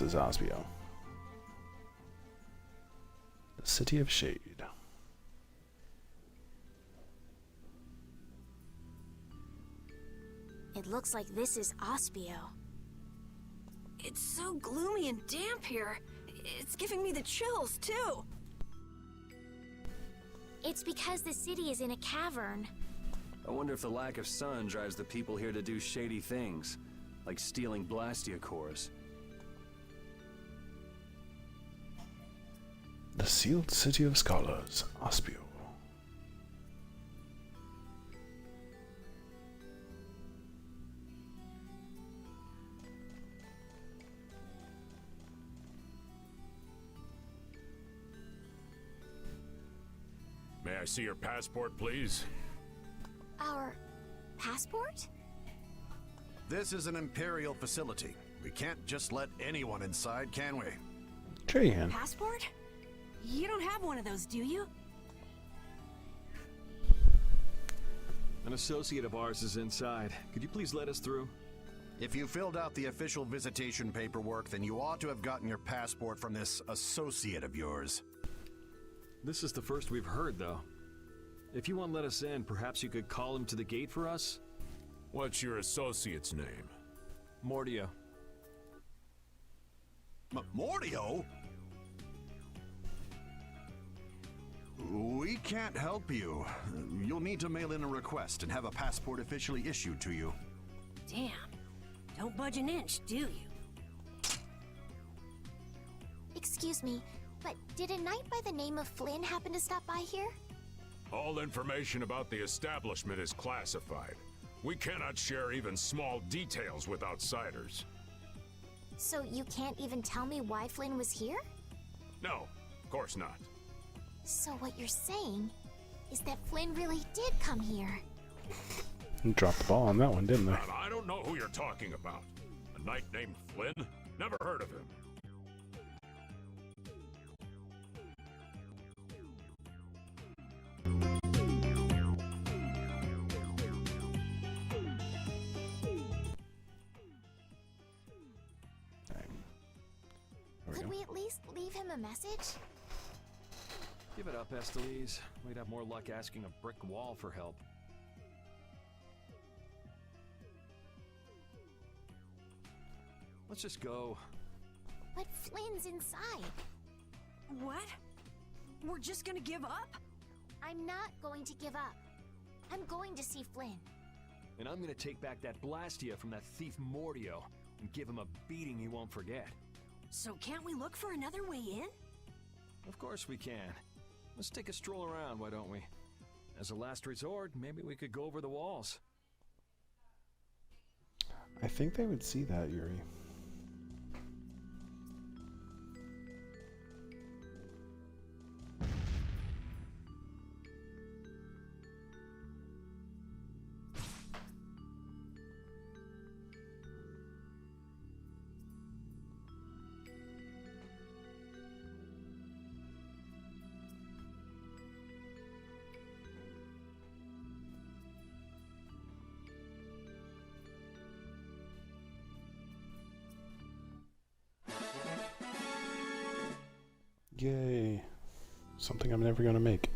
is Ospio. The City of Shade. It looks like this is Ospio. It's so gloomy and damp here. It's giving me the chills, too. It's because the city is in a cavern. I wonder if the lack of sun drives the people here to do shady things, like stealing Blastia cores. The Sealed City of Scholars, Ospio. May I see your passport, please? Our passport? This is an Imperial facility. We can't just let anyone inside, can we? Sure you can. Passport? You don't have one of those, do you? An associate of ours is inside. Could you please let us through? If you filled out the official visitation paperwork, then you ought to have gotten your passport from this associate of yours. This is the first we've heard, though. If you won't let us in, perhaps you could call him to the gate for us? What's your associate's name? Mordio. Mordio? We can't help you. You'll need to mail in a request and have a passport officially issued to you. Damn. Don't budge an inch, do you? Excuse me, but did a knight by the name of Flynn happen to stop by here? All information about the establishment is classified. We cannot share even small details with outsiders. So you can't even tell me why Flynn was here? No, of course not. So what you're saying is that Flynn really did come here. Dropped the ball on that one, didn't they? I don't know who you're talking about. A knight named Flynn? Never heard of him. Could we at least leave him a message? Give it up, Estelise. We'd have more luck asking a brick wall for help. Let's just go. But Flynn's inside. What? We're just gonna give up? I'm not going to give up. I'm going to see Flynn. And I'm gonna take back that Blastia from that thief Mordio and give him a beating he won't forget. So can't we look for another way in? Of course we can. Let's take a stroll around, why don't we? As a last resort, maybe we could go over the walls. I think they would see that, Yuri. Yay. Something I'm never going to make.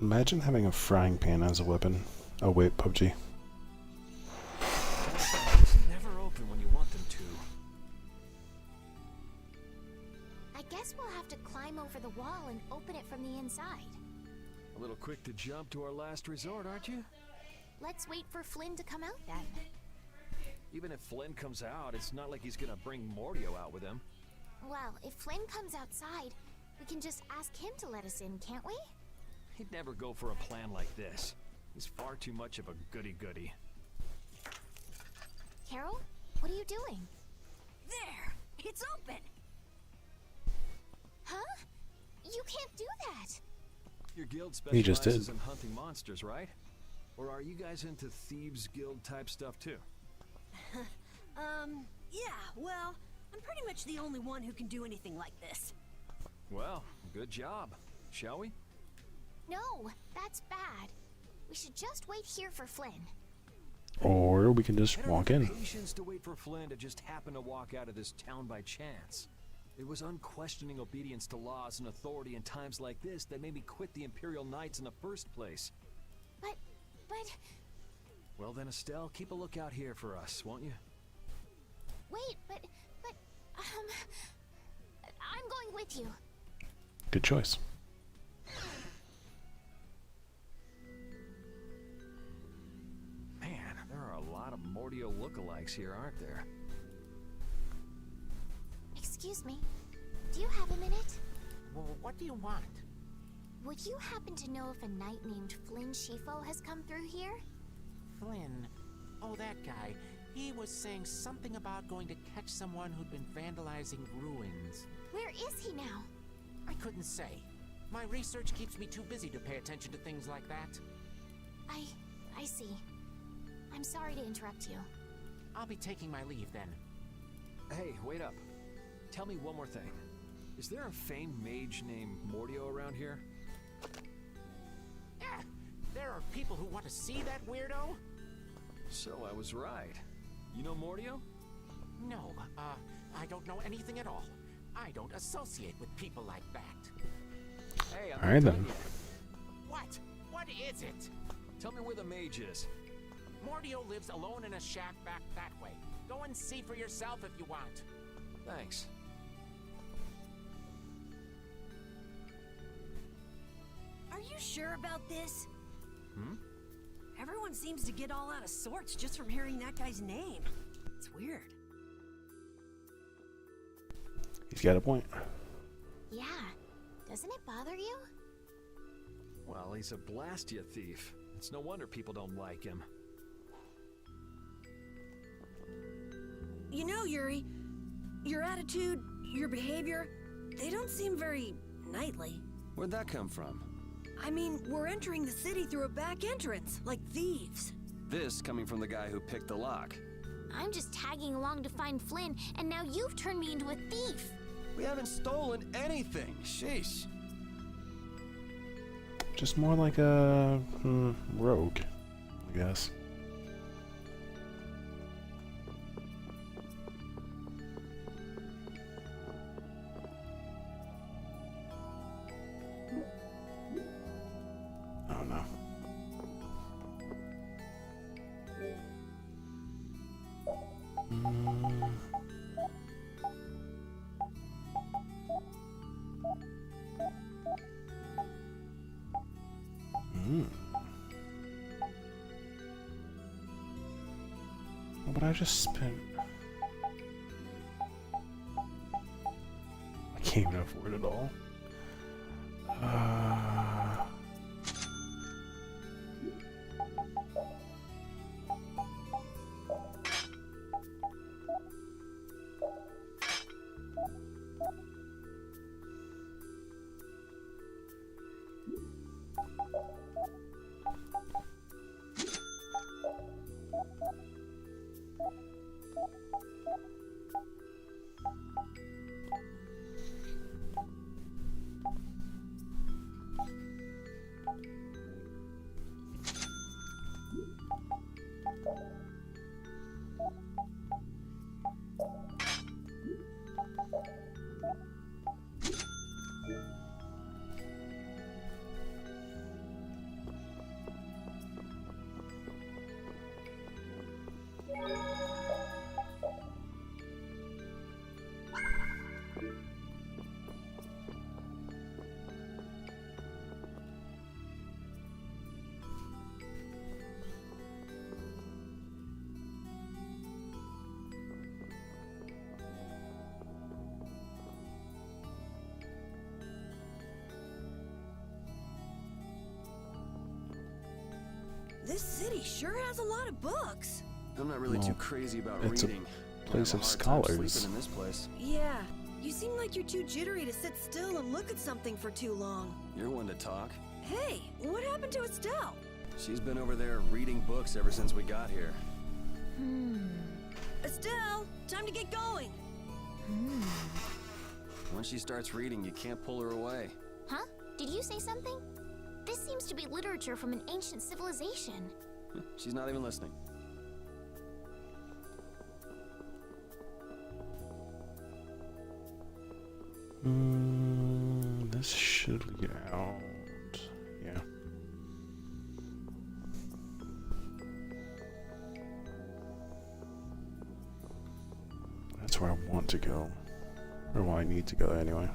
Imagine having a frying pan as a weapon. Oh wait, PUBG. Never open when you want them to. I guess we'll have to climb over the wall and open it from the inside. A little quick to jump to our last resort, aren't you? Let's wait for Flynn to come out then. Even if Flynn comes out, it's not like he's gonna bring Mordio out with him. Well, if Flynn comes outside, we can just ask him to let us in, can't we? He'd never go for a plan like this. He's far too much of a goody-goody. Carol, what are you doing? There! It's open! Huh? You can't do that! Your guild He just did. specializes in hunting monsters, right? Or are you guys into Thieves Guild type stuff too? Yeah, well, I'm pretty much the only one who can do anything like this. Well, good job. Shall we? No, that's bad. We should just wait here for Flynn. Or we can just I don't walk have in. the patience to wait for Flynn to just happen to walk out of this town by chance. It was unquestioning obedience to laws and authority in times like this that made me quit the Imperial Knights in the first place. But... Well then, Estelle, keep a lookout here for us, won't you? Wait, I'm going with you. Good choice. Man, there are a lot of Mordio lookalikes here, aren't there? Excuse me. Do you have a minute? Well, what do you want? Would you happen to know if a knight named Flynn Shifo has come through here? Flynn. Oh, that guy. He was saying something about going to catch someone who'd been vandalizing ruins. Where is he now? I couldn't say. My research keeps me too busy to pay attention to things like that. I see. I'm sorry to interrupt you. I'll be taking my leave then. Hey, wait up. Tell me one more thing. Is there a famed mage named Mordio around here? Yeah, there are people who want to see that weirdo? So I was right. You know Mordio? No, I don't know anything at all. I don't associate with people like that. Hey, I'm All right not then. done yet. What? What is it? Tell me where the mage is. Mordio lives alone in a shack back that way. Go and see for yourself if you want. Thanks. Are you sure about this? Hmm? Everyone seems to get all out of sorts just from hearing that guy's name. It's weird. He's got a point. Yeah. Doesn't it bother you? Well, he's a Blastia thief. It's no wonder people don't like him. You know, Yuri, your attitude, your behavior, they don't seem very knightly. Where'd that come from? I mean, we're entering the city through a back entrance, like thieves. This coming from the guy who picked the lock. I'm just tagging along to find Flynn, and now you've turned me into a thief. We haven't stolen anything. Sheesh. Just more like a rogue, I guess. Oh no. But I just spent. I can't even afford it all. This city sure has a lot of books. I'm not really Well, too crazy about it's a reading. place I have of a hard time scholars. sleeping in this place. Yeah, you seem like you're too jittery to sit still and look at something for too long. You're one to talk. Hey, what happened to Estelle? She's been over there reading books ever since we got here. Estelle, time to get going. Once she starts reading, you can't pull her away. Huh? Did you say something? This seems to be literature from an ancient civilization. She's not even listening. This should get out. Yeah. That's where I want to go. Or where I need to go anyway.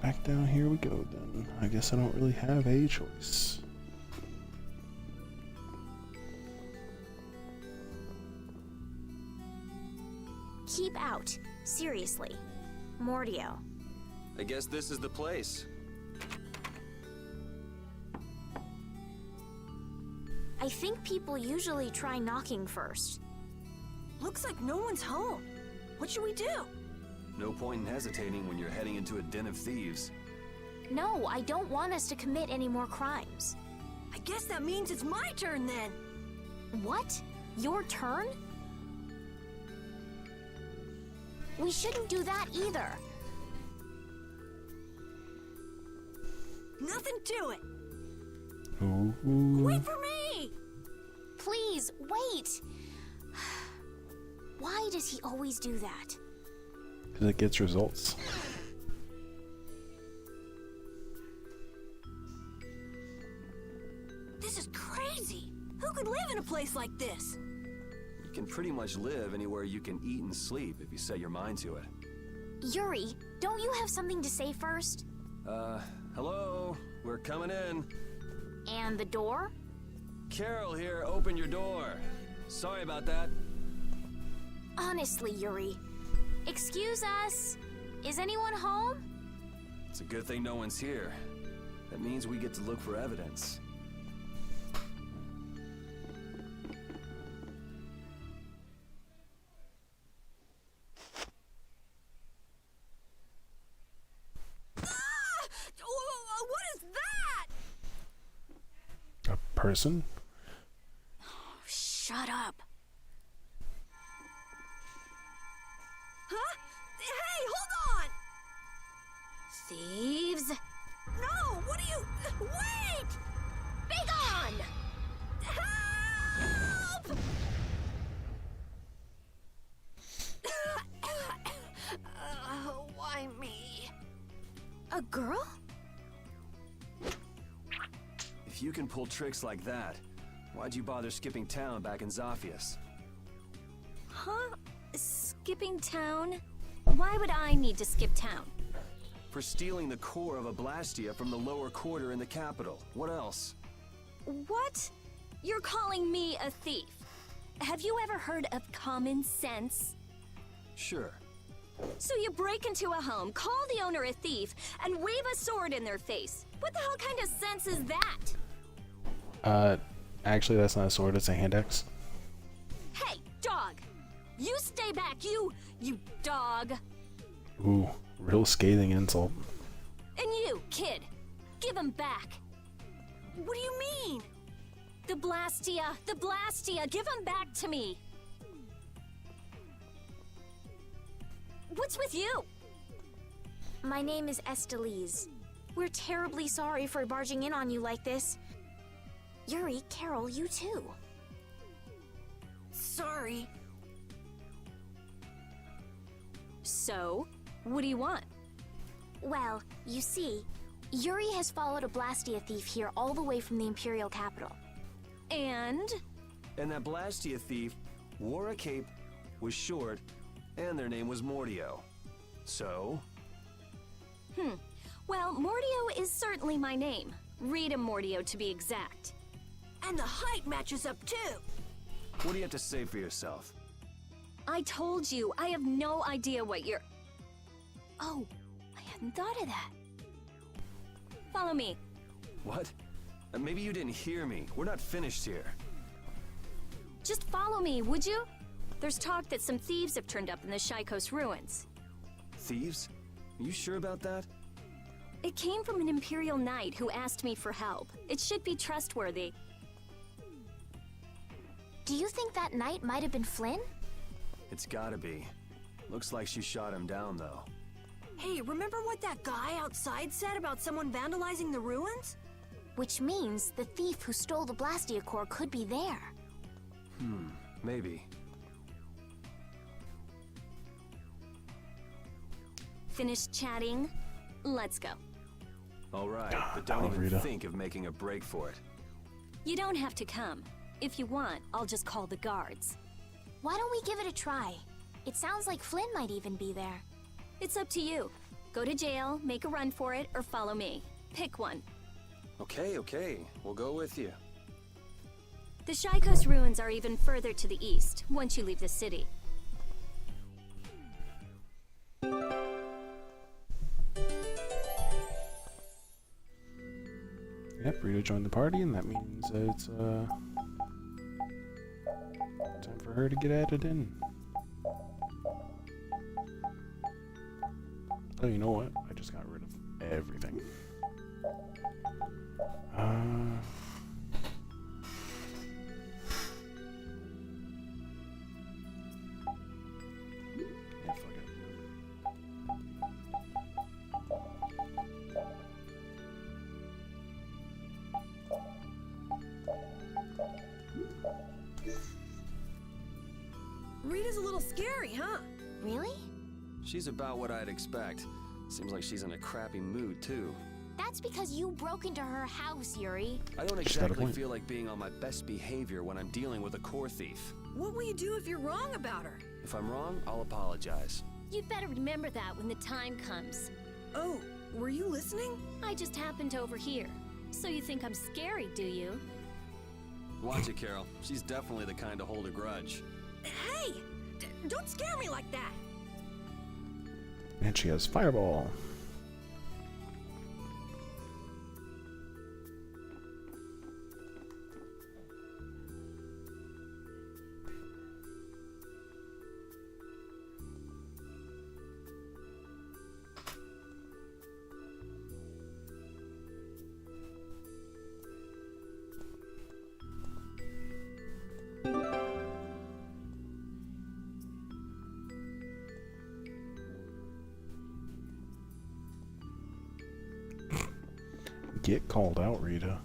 Back down here we go then. I guess I don't really have a choice. Keep out. Seriously. Mordio. I guess this is the place. I think people usually try knocking first. Looks like no one's home. What should we do? No point in hesitating when you're heading into a den of thieves. No, I don't want us to commit any more crimes. I guess that means it's my turn then. What? Your turn? We shouldn't do that either. Nothing to it. Ooh. Wait for me! Please, wait! Why does he always do that? Because it gets results. This is crazy. Who could live in a place like this? You can pretty much live anywhere you can eat and sleep if you set your mind to it. Yuri, don't you have something to say first? Hello? We're coming in. And the door? Carol here, open your door. Sorry about that. Honestly, Yuri. Excuse us. Is anyone home? It's a good thing no one's here. That means we get to look for evidence. What is that? A person? Shut up. Huh? Hey, hold on! Thieves? No, what are you... Wait! Be gone! Help! Why me? A girl? If you can pull tricks like that, why'd you bother skipping town back in Zaphias? Huh? Skipping town? Why would I need to skip town? For stealing the core of a Blastia from the lower quarter in the capital. What else? What? You're calling me a thief? Have you ever heard of common sense? Sure. So you break into a home, call the owner a thief, and wave a sword in their face. What the hell kind of sense is that? Actually that's not a sword, it's a hand axe. Hey, dog! You stay back, you dog! Ooh, real scathing insult. And you, kid, give him back. What do you mean? The Blastia, give him back to me. What's with you? My name is Estelise. We're terribly sorry for barging in on you like this. Yuri, Carol, you too. Sorry. So, what do you want? Well, you see, Yuri has followed a Blastia thief here all the way from the Imperial capital. And? And that Blastia thief wore a cape, was short, and their name was Mordio. So? Well, Mordio is certainly my name. Rita Mordio, to be exact. And the height matches up too. What do you have to say for yourself? I told you, I have no idea what you're... Oh, I hadn't thought of that. Follow me. What? Maybe you didn't hear me. We're not finished here. Just follow me, would you? There's talk that some thieves have turned up in the Shaikos ruins. Thieves? You sure about that? It came from an Imperial Knight who asked me for help. It should be trustworthy. Do you think that knight might have been Flynn? It's gotta be. Looks like she shot him down, though. Hey, remember what that guy outside said about someone vandalizing the ruins? Which means the thief who stole the Blastia core could be there. Maybe. Finished chatting? Let's go. All right, but don't even Rita. think of making a break for it. You don't have to come. If you want, I'll just call the guards. Why don't we give it a try? It sounds like Flynn might even be there. It's up to you. Go to jail, make a run for it, or follow me. Pick one. Okay. We'll go with you. The Shaikos ruins are even further to the east, once you leave the city. Yep, Rita joined the party, and that means it's time for her to get added in. Oh, you know what? I just got rid of everything. Yeah, fuck it. Rita's a little scary, huh? Really? She's about what I'd expect. Seems like she's in a crappy mood, too. That's because you broke into her house, Yuri. I don't She's got a exactly point. feel like being on my best behavior when I'm dealing with a core thief. What will you do if you're wrong about her? If I'm wrong, I'll apologize. You'd better remember that when the time comes. Oh, were you listening? I just happened to overhear. So you think I'm scary, do you? Watch it, Carol. She's definitely the kind to hold a grudge. Hey! Don't scare me like that! And she has Fireball. Get called out, Rita.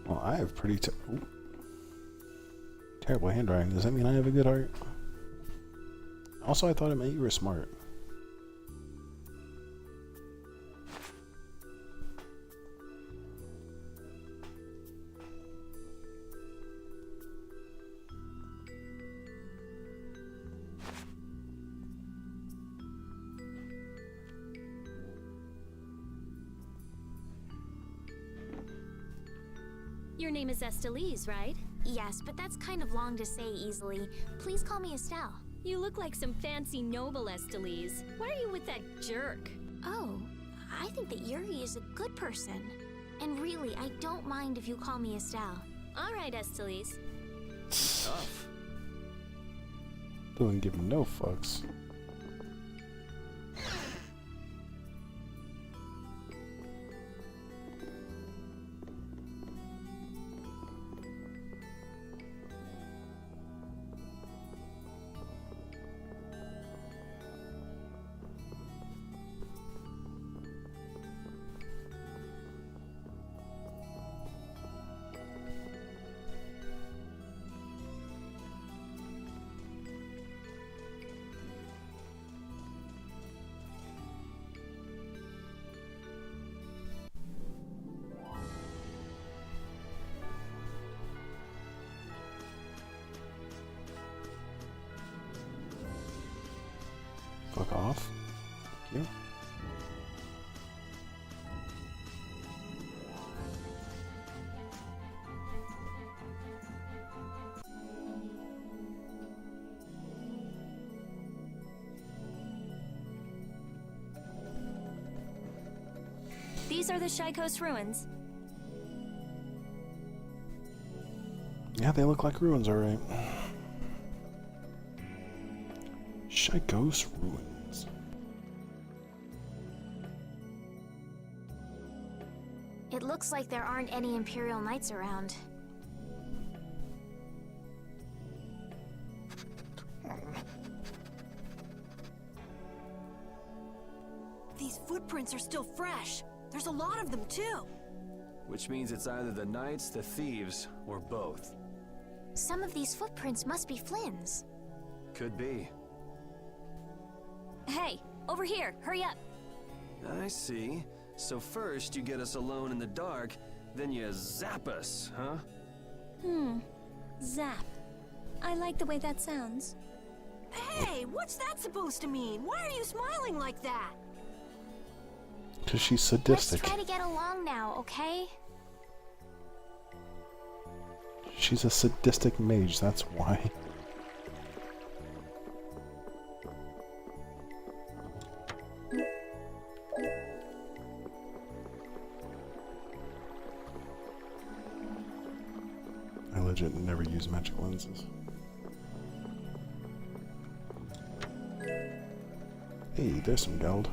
Well, I have pretty terrible handwriting. Does that mean I have a good art? Also, I thought it meant you were smart. Your name is Estelise, right? Yes, but that's kind of long to say easily. Please call me Estelle. You look like some fancy noble, Estelise. Why are you with that jerk? Oh, I think that Yuri is a good person. And really, I don't mind if you call me Estelle. All right, Estelise. Tough. Doesn't give him no fucks. Fuck off. Thank you. These are the Shykos ruins. Yeah, they look like ruins, alright. Shykos ruins. It looks like there aren't any Imperial Knights around. These footprints are still fresh. There's a lot of them, too. Which means it's either the knights, the thieves, or both. Some of these footprints must be Flynn's. Could be. Hey, over here, hurry up. I see. So first you get us alone in the dark, then you zap us, huh? Zap. I like the way that sounds. Hey, what's that supposed to mean? Why are you smiling like that? Because she's Let's sadistic. try to get along now, okay? She's a sadistic mage, that's why. I legit never use magic lenses. Hey, there's some gold.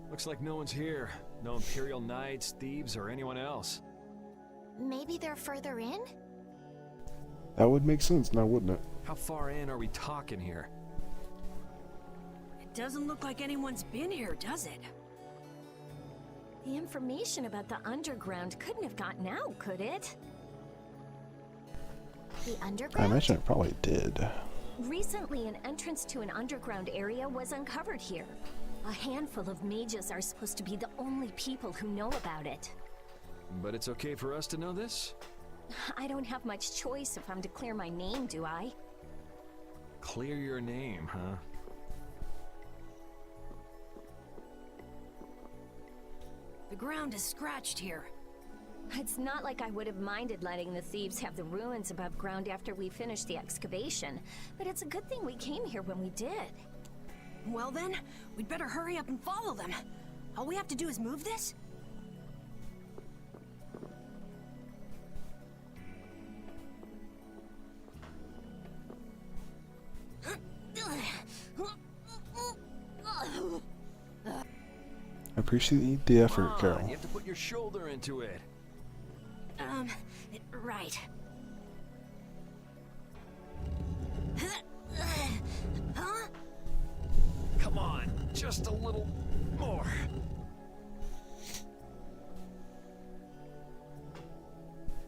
Looks like no one's here. No Imperial Knights, thieves, or anyone else. Maybe they're further in? That would make sense now, wouldn't it? How far in are we talking here? It doesn't look like anyone's been here, does it? The information about the underground couldn't have gotten out, could it? The I underground? imagine it probably did. Recently, an entrance to an underground area was uncovered here. A handful of mages are supposed to be the only people who know about it. But it's okay for us to know this? I don't have much choice if I'm to clear my name, do I? Clear your name, huh? The ground is scratched here. It's not like I would have minded letting the thieves have the ruins above ground after we finished the excavation, but it's a good thing we came here when we did. Well then, we'd better hurry up and follow them. All we have to do is move this? I appreciate the effort, Come on, Carol. you have to put your shoulder into it. Right. Huh? Come on, just a little more.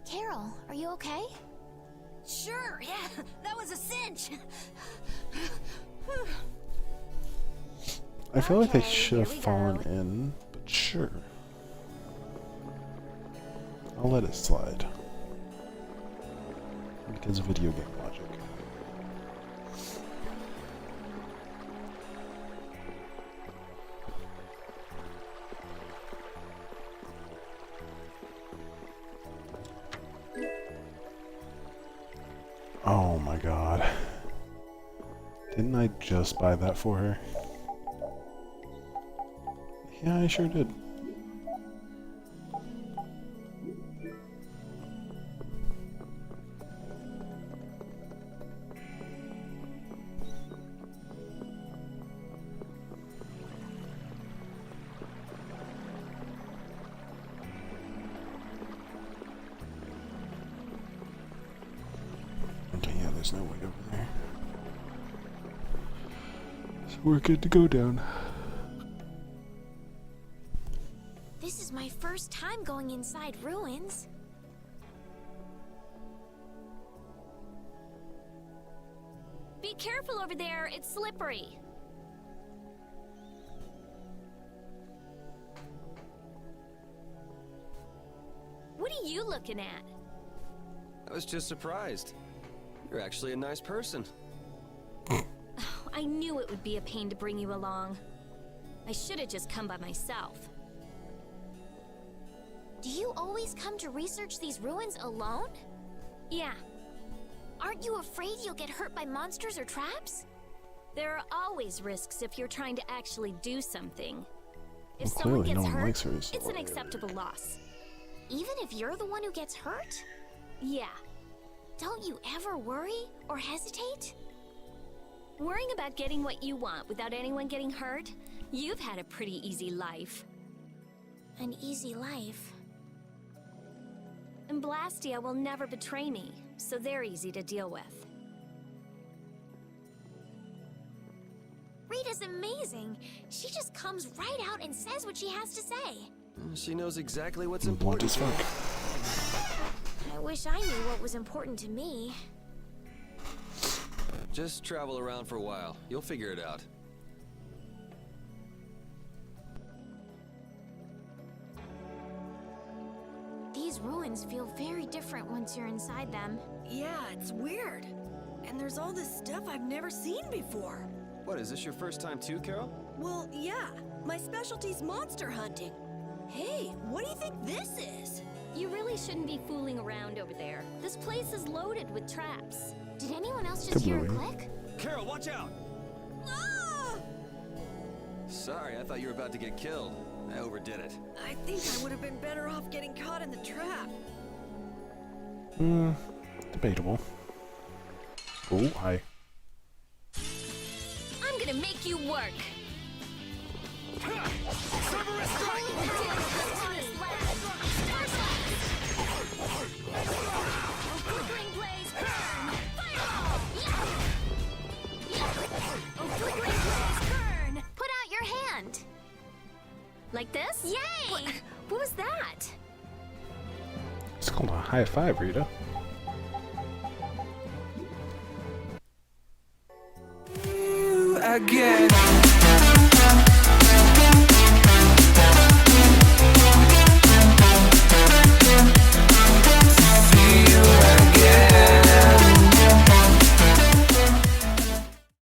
Carol, are you okay? Sure, yeah, that was a cinch. I feel like they Okay, should have here we fallen go. in, but sure. I'll let it slide. Because of video game logic. Oh my god. Didn't I just buy that for her? Yeah, I sure did. Okay, yeah, there's no way over there. So we're good to go down. first time going inside ruins. Be careful over there, it's slippery. What are you looking at? I was just surprised. You're actually a nice person. I knew it would be a pain to bring you along. I should have just come by myself. Do you always come to research these ruins alone? Yeah, Aren't you afraid you'll get hurt by monsters or traps? there are always risks if you're trying to actually do something. If Well, someone clearly gets no one hurt, likes her as it's an well. acceptable loss. Even if you're the one who gets hurt? Yeah, Don't you ever worry or hesitate? worrying about getting what you want without anyone getting hurt? You've had a pretty easy life. An easy life. And Blastia will never betray me, so they're easy to deal with. Rita's amazing. She just comes right out and says what she has to say. She knows exactly what's Blunt important. as fuck. I wish I knew what was important to me. Just travel around for a while. You'll figure it out. These ruins feel very different once you're inside them. Yeah, it's weird. And there's all this stuff I've never seen before. What, is this your first time too, Carol? Well, yeah. My specialty's monster hunting. Hey, what do you think this is? You really shouldn't be fooling around over there. This place is loaded with traps. Did anyone else just hear a Kablooey. click? Carol, watch out! Ah! Sorry, I thought you were about to get killed. I overdid it. I think I would have been better off getting caught in the trap. Debatable. Oh, hi. I'm gonna make you work. Flickering blaze, burn! Fireball! Flickering blaze, burn! Put out your hand. Like this? Yay! What was that? It's called a high five, Rita. Again.